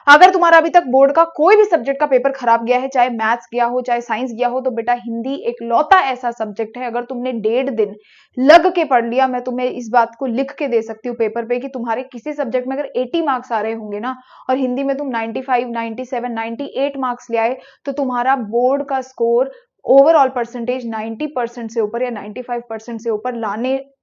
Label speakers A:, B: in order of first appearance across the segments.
A: अगर तुम्हारा अभी तक बोर्ड का कोई भी सब्जेक्ट का पेपर खराब गया है, चाहे मैथ्स गया हो चाहे साइंस गया हो, तो बेटा हिंदी एक लौता ऐसा सब्जेक्ट है, अगर तुमने 1.5 दिन लग के पढ़ लिया, मैं तुम्हें इस बात को लिख के दे सकती हूँ पेपर पे कि तुम्हारे किसी सब्जेक्ट में अगर 80 मार्क्स आ रहे होंगे ना, और हिंदी में तुम 95, 97, 98 मार्क्स ले आए, तो तुम्हारा बोर्ड का स्कोर ओवरऑल परसेंटेज 90% से ऊपर या 95% से ऊपर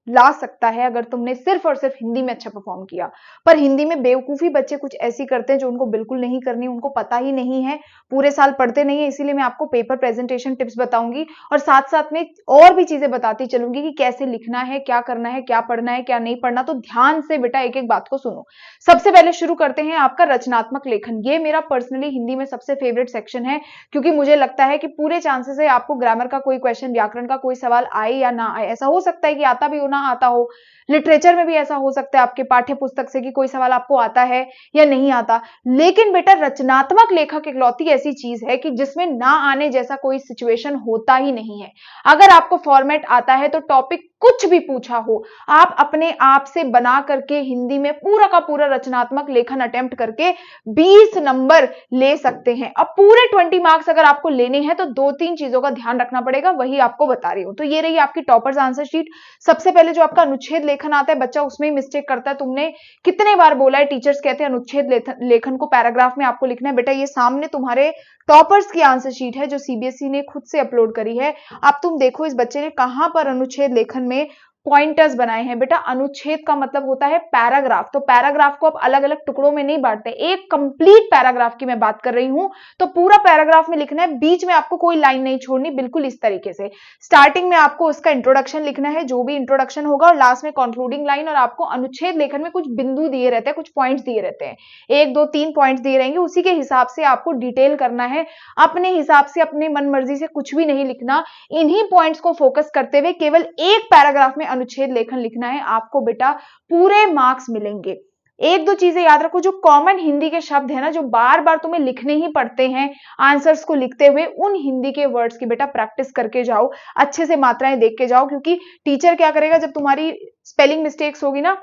A: ला सकता है, अगर तुमने सिर्फ और सिर्फ हिंदी में अच्छा परफॉर्म किया। पर हिंदी में बेवकूफी बच्चे कुछ ऐसी करते हैं जो उनको बिल्कुल नहीं करनी, उनको पता ही नहीं है, पूरे साल पढ़ते नहीं है। इसीलिए मैं आपको पेपर प्रेजेंटेशन टिप्स बताऊंगी और साथ साथ में और भी चीजें बताती चलूंगी कि कैसे लिखना है, क्या करना है, क्या पढ़ना है, क्या नहीं पढ़ना। तो ध्यान से बेटा एक एक बात को सुनो। सबसे पहले शुरू करते हैं आपका रचनात्मक लेखन। ये मेरा पर्सनली हिंदी में सबसे फेवरेट सेक्शन है, क्योंकि मुझे लगता है कि पूरे चांसेस है आपको ग्रामर का कोई क्वेश्चन, व्याकरण का कोई सवाल आए या ना आए। ऐसा हो सकता है कि आता भी हो ना आता हो, लिटरेचर में भी ऐसा हो सकता है आपके पाठ्य पुस्तक से कि कोई सवाल आपको आता है या नहीं आता। लेकिन बेटा रचनात्मक लेखक इकलौती ऐसी चीज है कि जिसमें ना आने जैसा कोई सिचुएशन होता ही नहीं है। अगर आपको फॉर्मेट आता है तो टॉपिक कुछ भी पूछा हो, आप अपने आप से बना करके हिंदी में पूरा का पूरा रचनात्मक लेखन अटेम्प्ट करके 20 नंबर ले सकते हैं। अब पूरे 20 मार्क्स अगर आपको लेने हैं तो 2-3 चीजों का ध्यान रखना पड़ेगा, वही आपको बता रही हूं। तो ये रही आपकी टॉपर्स आंसर शीट। सबसे पहले जो आपका अनुच्छेद लेखन आता है, बच्चा उसमें ही मिस्टेक करता है। तुमने कितने बार बोला है, टीचर्स कहते हैं अनुच्छेद लेखन को पैराग्राफ में आपको लिखना है। बेटा ये सामने तुम्हारे टॉपर्स की आंसर शीट है जो सीबीएसई ने खुद से अपलोड करी है। अब तुम देखो इस बच्चे ने कहां पर अनुच्छेद लेखन में पॉइंटर्स बनाए हैं। बेटा अनुच्छेद का मतलब होता है पैराग्राफ, तो पैराग्राफ को आप अलग अलग टुकड़ों में नहीं बांटते, एक कंप्लीट पैराग्राफ की मैं बात कर रही हूं। तो पूरा पैराग्राफ में लिखना है, बीच में आपको कोई लाइन नहीं छोड़नी, बिल्कुल इस तरीके से। स्टार्टिंग में आपको उसका इंट्रोडक्शन लिखना है, जो भी इंट्रोडक्शन होगा, और लास्ट में कंक्लूडिंग लाइन। और आपको अनुच्छेद लेखन में कुछ बिंदु दिए रहते हैं, कुछ पॉइंट्स दिए रहते हैं, 1 2 3 पॉइंट्स दिए रहेंगे, उसी के हिसाब से आपको डिटेल करना है। अपने हिसाब से अपने मन मर्जी से कुछ भी नहीं लिखना, इन्हीं पॉइंट्स को फोकस करते हुए केवल एक पैराग्राफ में अनुच्छेद लेखन लिखना है। आपको बेटा पूरे मार्क्स मिलेंगे। 1-2 चीजें याद रखो, जो कॉमन हिंदी के शब्द है ना, जो बार बार तुम्हें लिखने ही पड़ते हैं आंसर्स को लिखते हुए, उन हिंदी के वर्ड्स की बेटा प्रैक्टिस करके जाओ, अच्छे से मात्राएं देख के जाओ। क्योंकि टीचर क्या करेगा, जब तुम्हारी स्पेलिंग मिस्टेक्स होगी ना,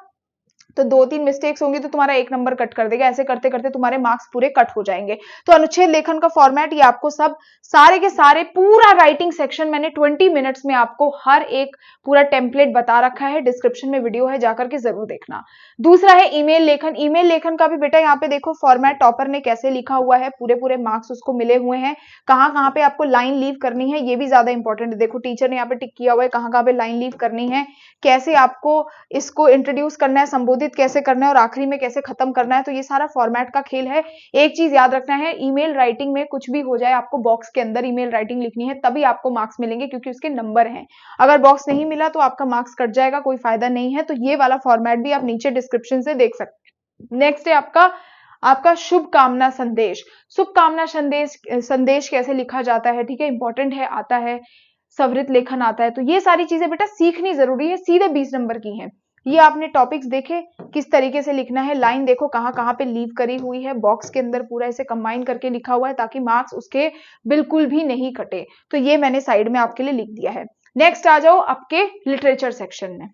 A: तो 2-3 मिस्टेक्स होंगी तो तुम्हारा 1 नंबर कट कर देगा। ऐसे करते करते तुम्हारे मार्क्स पूरे कट हो जाएंगे। तो अनुच्छेद लेखन का फॉर्मेट ये आपको सब सारे के सारे पूरा राइटिंग सेक्शन मैंने 20 मिनट्स में आपको हर एक पूरा टेम्पलेट बता रखा है, डिस्क्रिप्शन में वीडियो है, जाकर के जरूर देखना। दूसरा है ईमेल लेखन। ईमेल लेखन का भी बेटा यहाँ पे देखो फॉर्मेट टॉपर ने कैसे लिखा हुआ है, पूरे पूरे मार्क्स उसको मिले हुए हैं। कहाँ कहाँ पे आपको लाइन लीव करनी है ये भी ज्यादा इंपॉर्टेंट है। देखो टीचर ने यहाँ पे टिक किया हुआ है कहाँ कहाँ पे लाइन लीव करनी है, कैसे आपको इसको इंट्रोड्यूस करना है, संबोधित कैसे करना है, और आखिरी में कैसे खत्म करना है। तो ये सारा फॉर्मेट का खेल है। एक चीज याद रखना है, ईमेल राइटिंग में कुछ भी हो जाए, आपको बॉक्स के अंदर ईमेल राइटिंग लिखनी है, तभी आपको मार्क्स मिलेंगे, क्योंकि उसके नंबर हैं। अगर बॉक्स नहीं मिला तो आपका मार्क्स कट जाएगा, कोई फायदा नहीं है। तो ये वाला फॉर्मेट भी आप नीचे डिस्क्रिप्शन से देख सकते हैं। नेक्स्ट है आपका शुभकामना संदेश। शुभकामना संदेश कैसे लिखा जाता है, ठीक है, इंपॉर्टेंट है, आता है। सवृत लेखन आता है। तो ये सारी चीजें बेटा सीखनी जरूरी है, सीधे 20 नंबर की हैं। ये आपने टॉपिक्स देखे किस तरीके से लिखना है, लाइन देखो कहाँ कहाँ पे लीव करी हुई है, बॉक्स के अंदर पूरा इसे कंबाइन करके लिखा हुआ है ताकि मार्क्स उसके बिल्कुल भी नहीं कटे। तो ये मैंने साइड में आपके लिए लिख दिया है। नेक्स्ट आ जाओ आपके लिटरेचर सेक्शन में।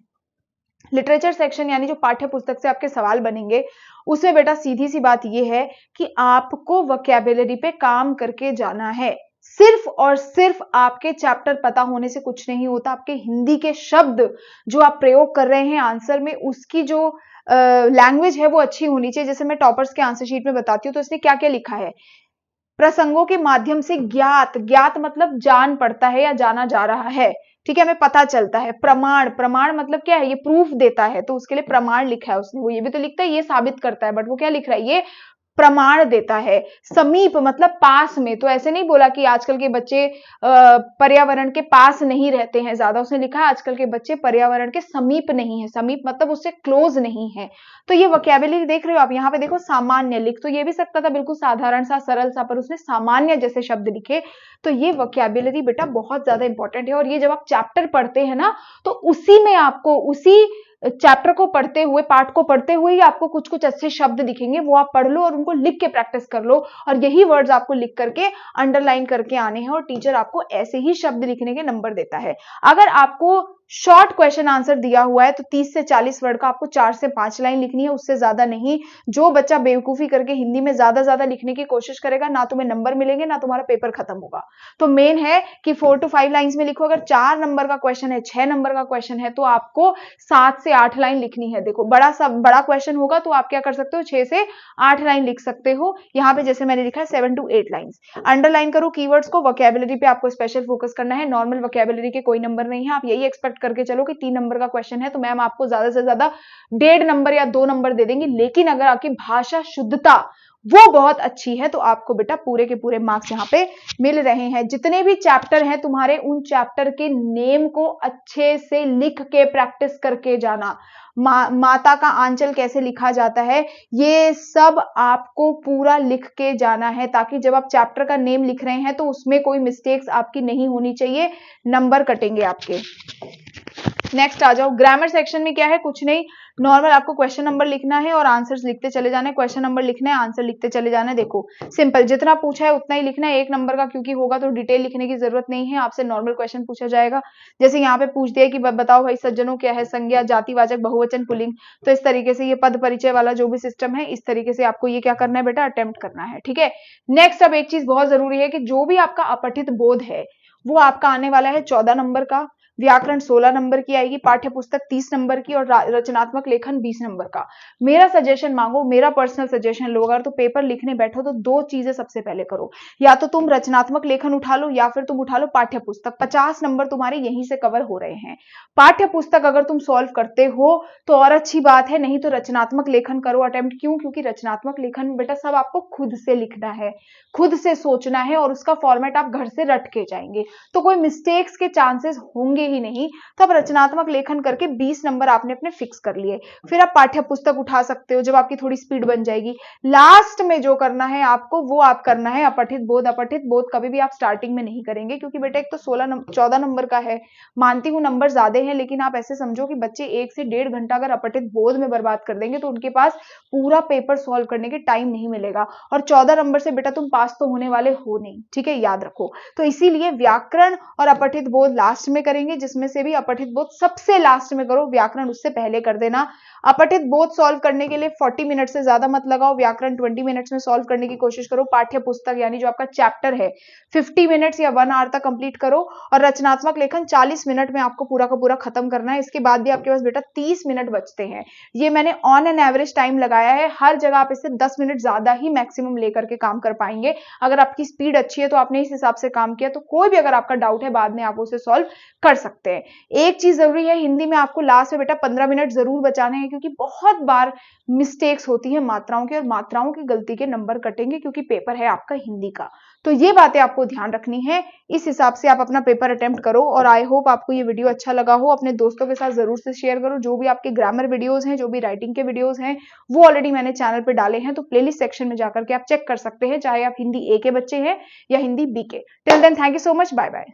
A: लिटरेचर सेक्शन यानी जो पाठ्य पुस्तक से आपके सवाल बनेंगे, उसमें बेटा सीधी सी बात यह है कि आपको वोकैबुलरी पे काम करके जाना है। सिर्फ और सिर्फ आपके चैप्टर पता होने से कुछ नहीं होता। आपके हिंदी के शब्द जो आप प्रयोग कर रहे हैं आंसर में, उसकी जो लैंग्वेज है वो अच्छी होनी चाहिए। जैसे मैं टॉपर्स के आंसर शीट में बताती हूँ तो इसने क्या क्या लिखा है, प्रसंगों के माध्यम से ज्ञात मतलब जान पड़ता है या जाना जा रहा है, ठीक है, हमें पता चलता है। प्रमाण मतलब क्या है, ये प्रूफ देता है, तो उसके लिए प्रमाण लिखा है उसने। वो ये भी तो लिखता है ये साबित करता है, बट वो क्या लिख रहा है, ये प्रमाण देता है। समीप मतलब पास में, तो ऐसे नहीं बोला कि आजकल के बच्चे पर्यावरण के पास नहीं रहते हैं ज्यादा, उसने लिखा है आजकल के बच्चे पर्यावरण के समीप नहीं है। समीप मतलब उससे क्लोज नहीं है। तो ये वोकैबुलरी देख रहे हो आप, यहाँ पे देखो सामान्य, लिख तो ये भी सकता था बिल्कुल साधारण सा सरल सा, पर उसने सामान्य जैसे शब्द लिखे। तो ये वोकैबुलरी बेटा बहुत ज्यादा इंपॉर्टेंट है। और ये जब आप चैप्टर पढ़ते हैं ना, तो उसी में आपको उसी चैप्टर को पढ़ते हुए, पाठ को पढ़ते हुए ही आपको कुछ कुछ अच्छे शब्द दिखेंगे, वो आप पढ़ लो और उनको लिख के प्रैक्टिस कर लो। और यही वर्ड्स आपको लिख करके अंडरलाइन करके आने हैं, और टीचर आपको ऐसे ही शब्द लिखने के नंबर देता है। अगर आपको शॉर्ट क्वेश्चन आंसर दिया हुआ है तो 30 से 40 वर्ड का आपको 4 से 5 लाइन लिखनी है, उससे ज्यादा नहीं। जो बच्चा बेवकूफी करके हिंदी में ज्यादा लिखने की कोशिश करेगा, ना तुम्हें नंबर मिलेंगे ना तुम्हारा पेपर खत्म होगा। तो मेन है कि 4 to 5 लाइंस में लिखो। अगर 4 नंबर का क्वेश्चन है, 6 नंबर का क्वेश्चन है, तो आपको 7 से 8 लाइन लिखनी है। देखो बड़ा क्वेश्चन होगा तो आप क्या कर सकते हो, 6 से 8 लाइन लिख सकते हो। यहाँ पे जैसे मैंने लिखा है 7 to 8 लाइंस। अंडरलाइन करो कीवर्ड्स को। वोकैबुलरी पे आपको स्पेशल फोकस करना है, नॉर्मल वोकैबुलरी के कोई नंबर नहीं है। आप यही एक्सपेक्ट करके चलो कि 3 नंबर का क्वेश्चन है तो मैम आपको ज्यादा से ज्यादा 1.5 नंबर या 2 नंबर दे देंगी। लेकिन अगर आपकी भाषा शुद्धता वो बहुत अच्छी है तो आपको बेटा पूरे के पूरे मार्क्स यहाँ पे मिल रहे हैं। जितने भी चैप्टर हैं तुम्हारे, उन चैप्टर के नेम को अच्छे से लिख के प्रैक्टिस करके जाना। माता का आंचल कैसे लिखा जाता है, ये सब आपको पूरा लिख के जाना है, ताकि जब आप चैप्टर का नेम लिख रहे हैं तो उसमें कोई मिस्टेक्स आपकी नहीं होनी चाहिए, नंबर कटेंगे आपके। नेक्स्ट आ जाओ। ग्रामर सेक्शन में क्या है, कुछ नहीं, नॉर्मल आपको क्वेश्चन नंबर लिखना है और आंसर्स लिखते चले जाना है। क्वेश्चन नंबर लिखना है, आंसर लिखते चले जाना है। देखो सिंपल, जितना पूछा है उतना ही लिखना है। 1 नंबर का क्योंकि होगा तो डिटेल लिखने की जरूरत नहीं है, आपसे नॉर्मल क्वेश्चन पूछा जाएगा। जैसे यहाँ पे पूछ दिया कि बताओ भाई सज्जनों क्या है, संज्ञा, जातिवाचक, बहुवचन, पुल्लिंग। तो इस तरीके से ये पद परिचय वाला जो भी सिस्टम है, इस तरीके से आपको ये क्या करना है बेटा, अटेम्प्ट करना है। ठीक है। नेक्स्ट अब एक चीज बहुत जरूरी है कि जो भी आपका अपठित बोध है वो आपका आने वाला है 14 नंबर का, व्याकरण 16 नंबर की आएगी, पाठ्य पुस्तक 30 नंबर की और रचनात्मक लेखन 20 नंबर का। मेरा सजेशन मांगो, मेरा पर्सनल सजेशन लो, अगर तो पेपर लिखने बैठो तो 2 चीजें सबसे पहले करो, या तो तुम रचनात्मक लेखन उठा लो या फिर तुम उठा लो पाठ्य पुस्तक। 50 नंबर तुम्हारे यहीं से कवर हो रहे हैं। पाठ्य पुस्तक अगर तुम सॉल्व करते हो तो और अच्छी बात है, नहीं तो रचनात्मक लेखन करो अटेम्प्ट। क्यों? क्योंकि रचनात्मक लेखन में बेटा सब आपको खुद से लिखना है, खुद से सोचना है और उसका फॉर्मेट आप घर से रट के जाएंगे, तो कोई मिस्टेक्स के चांसेस होंगे ही नहीं। तो अब रचनात्मक लेखन करके 20 नंबर आपने अपने फिक्स कर लिए। फिर आप पाठ्य पुस्तक उठा सकते हो जब आपकी थोड़ी स्पीड बन जाएगी। लास्ट में जो करना है आपको वो आप करना है अपठित बोध। अपठित बोध कभी भी आप स्टार्टिंग में नहीं करेंगे, क्योंकि बेटा एक तो 14 नंबर का है, मानती हूं नंबर ज्यादा हैं, लेकिन आप ऐसे समझो कि बच्चे 1 से 1.5 घंटा अगर अपठित बोध में बर्बाद कर देंगे तो उनके पास पूरा पेपर सॉल्व करने के टाइम नहीं मिलेगा। और 14 नंबर से बेटा तुम पास तो होने वाले हो नहीं, ठीक है, याद रखो। तो इसीलिए व्याकरण और अपठित बोध लास्ट में करेंगे, जिसमें से भी अपठित बोध सबसे लास्ट में करो, व्याकरण उससे पहले कर देना। अपठित बोध सॉल्व करने के लिए 40 मिनट से ज्यादा मत लगाओ, व्याकरण 20 मिनट्स में सॉल्व करने की कोशिश करो। पाठ्य पुस्तक यानी जो आपका चैप्टर है 50 मिनट्स या 1 आवर तक कंप्लीट करो। और रचनात्मक लेखन 40 मिनट में आपको पूरा का पूरा खत्म करना है। इसके बाद भी आपके पास बेटा 30 मिनट बचते हैं। ये मैंने ऑन एन एवरेज टाइम लगाया है, हर जगह आप इससे 10 मिनट ज्यादा ही मैक्सिमम लेकर के काम कर पाएंगे। अगर आपकी स्पीड अच्छी है तो आपने इस हिसाब से काम किया, तो कोई भी अगर आपका डाउट है बाद में आप उसे सॉल्व कर सकते हैं। एक चीज जरूरी है, हिंदी में आपको लास्ट में बेटा 15 मिनट जरूर बचाने हैं, क्योंकि बहुत बार मिस्टेक्स होती है मात्राओं की, और मात्राओं की गलती के नंबर कटेंगे क्योंकि पेपर है आपका हिंदी का। तो ये बातें आपको ध्यान रखनी है, इस हिसाब से आप अपना पेपर अटेम्प्ट करो। और आई होप आपको ये वीडियो अच्छा लगा हो, अपने दोस्तों के साथ जरूर से शेयर करो। जो भी आपके ग्रामर वीडियोस हैं, जो भी राइटिंग के वीडियोस हैं, वो ऑलरेडी मैंने चैनल पे डाले हैं, तो प्लेलिस्ट सेक्शन में जाकर के आप चेक कर सकते हैं, चाहे आप हिंदी ए के बच्चे हैं या हिंदी बी के। Till then thank you so much, bye bye.